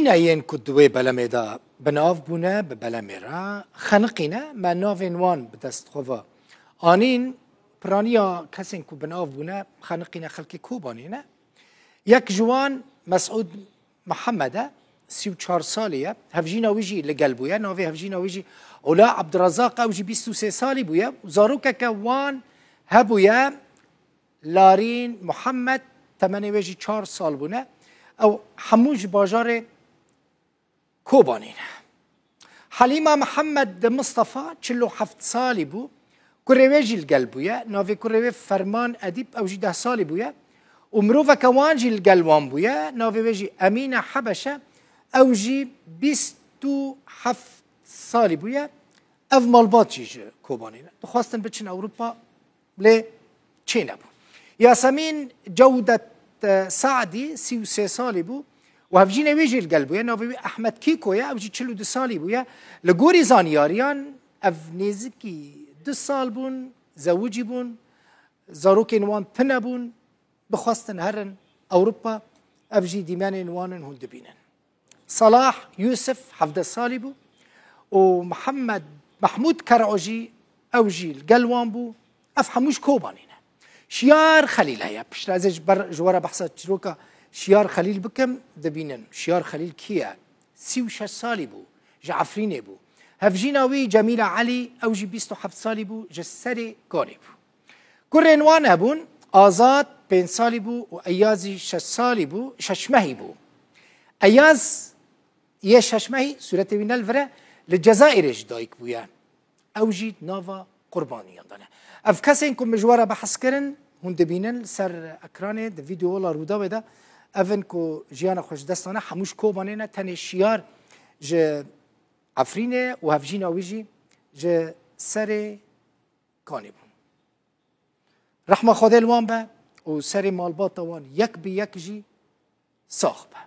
أمين أين كدوي بلميدا بناف بونا ببلميرا خنقينا ما نافين وان بدست خوا آنين برانيا كسين كو بناف بونا خنقينا خلقي كوبانينا يك جوان مسعود محمد 34 سالية هفجينا ويجي لقلبويا نافي هفجينا ويجي ولا عبد الرزاق اوجي 23 سالي بويا زاروكا كوان هبويا لارين محمد 84 سال بونا او حموج باجار كوبانين حليمة محمد مصطفى 47 سالي بو كوريويجي القلبويا نافي كوريوي فرمان اديب اوجي 10 سالي بويا ومروفا كوانجي القلوان بويا نافي ويجي امينه حبشه اوجي 27 سالي بويا اف مالباتشي كوبانين دخواستن بتشن اوروبا لي تشينا بو ياسمين جودة سعدي 33 سالي بو وهفجينا ويجي القلب ويا نافي احمد كيكو يا اوجي 42 سالي بويا لغوري زانياريان اف نيزكي 2 سال بون زوجي بون زاروكين وان بنا بون بخواستن هرن اوروبا افجي ديمانين وانن هندبينن صلاح يوسف 11 سالي بو ومحمد محمود كرعوجي اوجي القلوان بو افحموش كوبانين شيار خليل هيا باش لازج بر جوارا بحثة شروكا شيار خليل بكم دبينن شيار خليل كيا 36 سالي بو جعفريني بو هفجيناوي جميلة علي اوجي 27 سالي بو جسري كوني بو كورينوان هبون آزاد 5 سالي بو وأيازي 6 سالي بو ششمهي بو أياز يه ششمهي سورة وين الفرا للجزائر جدايك بويا أوجي نافا قرباني يندنا أفكاسين كم مجوارا بحث كرن هون دبينن سر أكراني ده فيديو ولا رودا ودا أفن كو جيانا خوش دستانا حموش كوبانينا تاني شيار ج عفرينه وهفجينا ويجي ج سري كاني بو رحمة خدا الوان با وسري مالباطا وان يك بيك جي صاحبه